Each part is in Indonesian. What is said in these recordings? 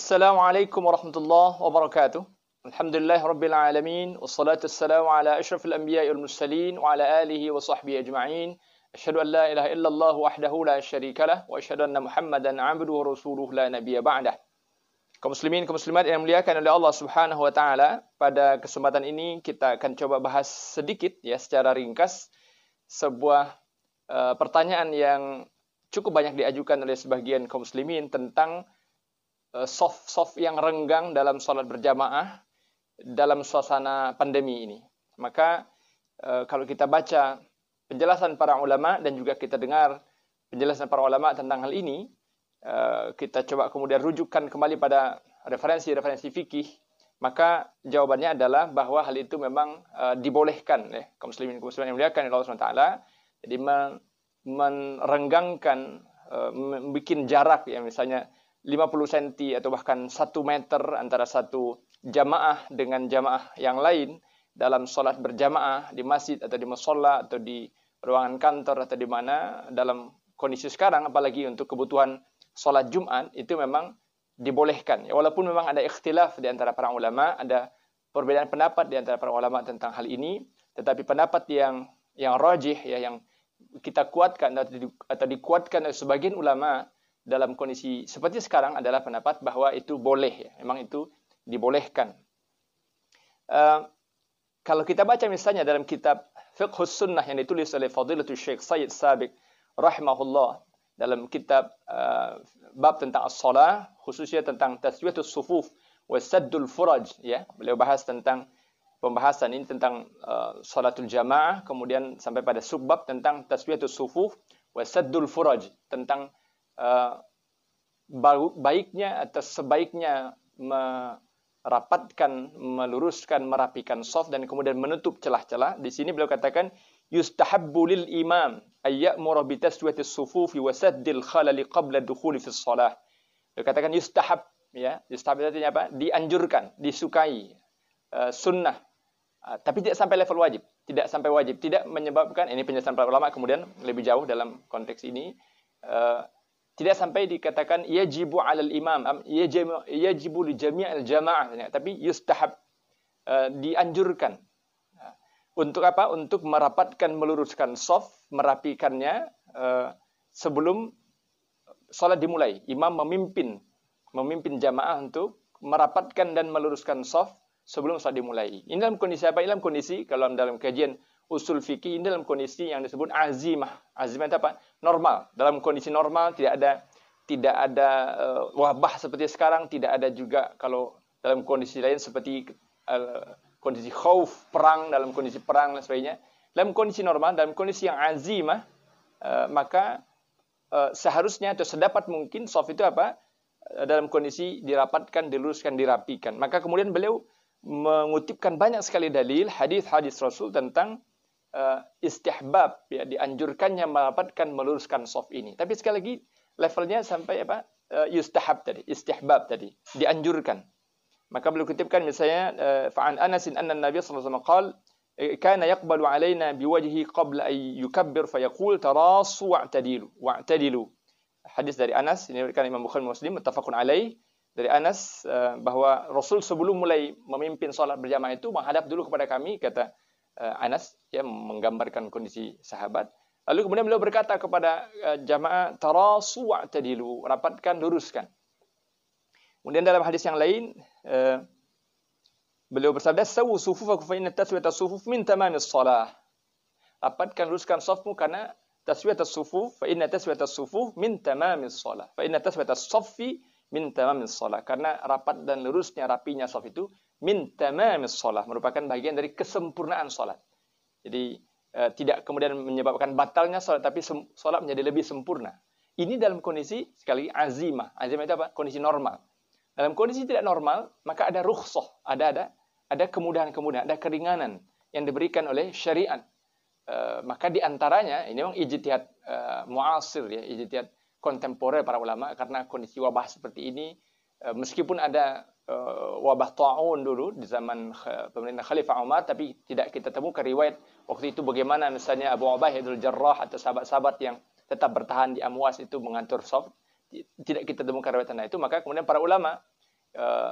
Assalamualaikum warahmatullahi wabarakatuh. Alhamdulillah rabbil alamin wassalatu wassalamu ala asyrafil anbiya'i wal mursalin wa ala alihi wa sahbihi ajma'in. Asyhadu an la ilaha illallah wahdahu la syarikalah wa asyhadu anna Muhammadan 'abduhu wa rasuluhu la nabiyya ba'dah. Kaum muslimin, kaum muslimat yang dimuliakan oleh Allah Subhanahu wa taala, pada kesempatan ini kita akan coba bahas sedikit ya secara ringkas sebuah pertanyaan yang cukup banyak diajukan oleh sebagian kaum muslimin tentang soft yang renggang dalam sholat berjamaah dalam suasana pandemi ini. Maka kalau kita baca penjelasan para ulama dan juga kita dengar penjelasan para ulama tentang hal ini, kita coba kemudian rujukkan kembali pada referensi-referensi fikih, maka jawabannya adalah bahwa hal itu memang dibolehkan ya kaum muslimin yang dimuliakan oleh Allah Subhanahu wa taala. Jadi merenggangkan, membuat jarak ya misalnya 50 cm atau bahkan 1 meter antara satu jamaah dengan jamaah yang lain dalam sholat berjamaah di masjid atau di musholla atau di ruangan kantor atau di mana dalam kondisi sekarang, apalagi untuk kebutuhan sholat Jumat, itu memang dibolehkan. Ya, walaupun memang ada ikhtilaf di antara para ulama, ada perbedaan pendapat di antara para ulama tentang hal ini, tetapi pendapat yang rajih ya, yang kita kuatkan atau dikuatkan oleh sebagian ulama dalam kondisi seperti sekarang adalah pendapat bahwa itu boleh ya, memang itu dibolehkan. Kalau kita baca misalnya dalam kitab Fiqhus Sunnah yang ditulis oleh Fadilatul Syekh Sayyid Sabiq rahimahullah, dalam kitab bab tentang as-shalah, khususnya tentang taswiyatus sufuf wa saddul furaj ya, beliau bahas tentang pembahasan ini tentang salatul jamaah, kemudian sampai pada subbab tentang taswiyatus sufuf wa saddul furaj, tentang baiknya atau sebaiknya merapatkan, meluruskan, merapikan shaf dan kemudian menutup celah-celah. Di sini beliau katakan yustahabbu lil imam ay ya'muru bi taswiyatis sufufi wa saddil khalali qabla dukhuli fi shalah. Beliau katakan yustahab ya, yustahab itu artinya apa? Dianjurkan, disukai, sunnah. Tapi tidak sampai level wajib, tidak sampai wajib, tidak menyebabkan, ini penjelasan para ulama kemudian lebih jauh dalam konteks ini, tidak sampai dikatakan yajibu 'alal imam, yajibu li jami'il jamaah, tapi yustahab, dianjurkan. Untuk apa? Untuk merapatkan, meluruskan shaf, merapikannya sebelum salat dimulai. Imam memimpin jamaah untuk merapatkan dan meluruskan shaf sebelum salat dimulai. Ini dalam kondisi apa? Dalam kondisi, kalau dalam kajian usul fikih, ini dalam kondisi yang disebut azimah. Azimah itu apa? Normal. Dalam kondisi normal tidak ada wabah seperti sekarang, tidak ada juga kalau dalam kondisi lain seperti kondisi khauf, perang, dalam kondisi perang dan sebagainya. Dalam kondisi normal, dalam kondisi yang azimah, maka seharusnya atau sedapat mungkin shaf itu apa? Dalam kondisi dirapatkan, diluruskan, dirapikan. Maka kemudian beliau mengutipkan banyak sekali dalil, hadis-hadis Rasul tentang istihbab ya, dianjurkannya merapatkan, meluruskan shaf ini. Tapi sekali lagi levelnya sampai apa? Yustahab tadi, istihbab tadi, dianjurkan. Maka beliau kutipkan misalnya fa'an Anas anna Nabi sallallahu alaihi wasallam qala kana yaqbalu alaina biwajhi qabla ay yukabbir fayaqul tarasu wa'tadilu. Hadis dari Anas, ini diriwayatkan Imam Bukhari Muslim, muttafaqun alaih, dari Anas bahwa Rasul sebelum mulai memimpin salat berjamaah itu menghadap dulu kepada kami, kata Anas ya, menggambarkan kondisi sahabat. Lalu kemudian beliau berkata kepada jamaah, tarasu wa'tadilu, rapatkan, luruskan. Kemudian dalam hadis yang lain beliau bersabda, sawu sufufakum fa inna taswiyata sufuf min tamamis shalah. Rapatkan, luruskan shafmu karena taswiyata sufuf, fa inna taswiyata sufuf min tamamis shalah. Fa inna taswiyata shaffi min tamamis shalah, karena rapat dan lurusnya, rapinya shaf itu min tamamis shalah, merupakan bagian dari kesempurnaan salat. Jadi tidak kemudian menyebabkan batalnya salat, tapi salat menjadi lebih sempurna. Ini dalam kondisi sekali azimah. Azimah itu apa? Kondisi normal. Dalam kondisi tidak normal, maka ada rukhsah, ada kemudahan-kemudahan, ada keringanan yang diberikan oleh syariat. Maka di antaranya ini memang ijtihad muasir ya, ijtihad kontemporer para ulama, karena kondisi wabah seperti ini, meskipun ada wabah ta'un dulu di zaman pemerintah Khalifah Umar, tapi tidak kita temukan riwayat waktu itu bagaimana misalnya Abu Ubaidah al-Jarrah atau sahabat-sahabat yang tetap bertahan di Amwas itu mengatur shaf. Tidak kita temukan riwayat itu. Maka kemudian para ulama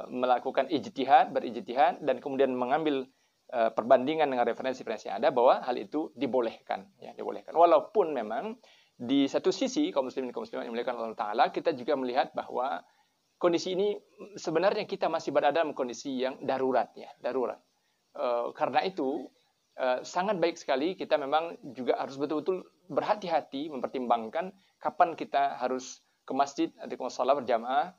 melakukan berijtihad dan kemudian mengambil perbandingan dengan referensi-referensi yang ada, bahwa hal itu dibolehkan, ya, dibolehkan. Walaupun memang di satu sisi kaum muslimin kaum muslimat yang dimuliakan Allah Taala, kita juga melihat bahwa kondisi ini sebenarnya kita masih berada dalam kondisi yang darurat, ya, darurat. Karena itu sangat baik sekali kita memang juga harus betul-betul berhati-hati mempertimbangkan kapan kita harus ke masjid atau sholat berjamaah.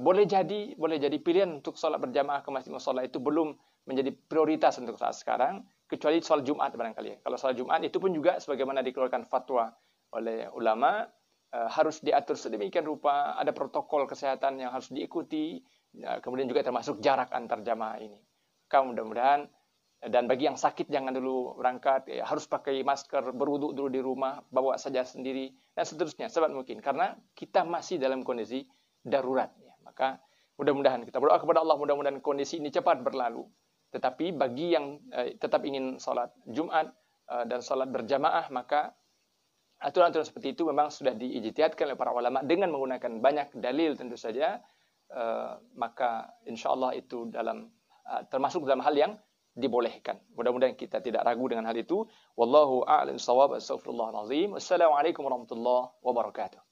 Boleh jadi pilihan untuk sholat berjamaah ke masjid mushola itu belum menjadi prioritas untuk saat sekarang, kecuali sholat Jumat barangkali. Kalau sholat Jumat itu pun juga sebagaimana dikeluarkan fatwa oleh ulama, harus diatur sedemikian rupa, ada protokol kesehatan yang harus diikuti, kemudian juga termasuk jarak antar jamaah ini. Mudah-mudahan, dan bagi yang sakit jangan dulu berangkat, ya, harus pakai masker, berwuduk dulu di rumah, bawa saja sendiri, dan seterusnya, sebab mungkin. Karena kita masih dalam kondisi darurat. Ya. Maka mudah-mudahan kita berdoa kepada Allah, mudah-mudahan kondisi ini cepat berlalu. Tetapi bagi yang tetap ingin sholat Jumat dan sholat berjamaah, maka aturan-aturan seperti itu memang sudah diijtihadkan oleh para ulama dengan menggunakan banyak dalil tentu saja, maka insya Allah itu termasuk dalam hal yang dibolehkan. Mudah-mudahan kita tidak ragu dengan hal itu. Wallahu a'lam bishawab. Astaghfirullahalazim. Wassalamualaikum warahmatullahi wabarakatuh.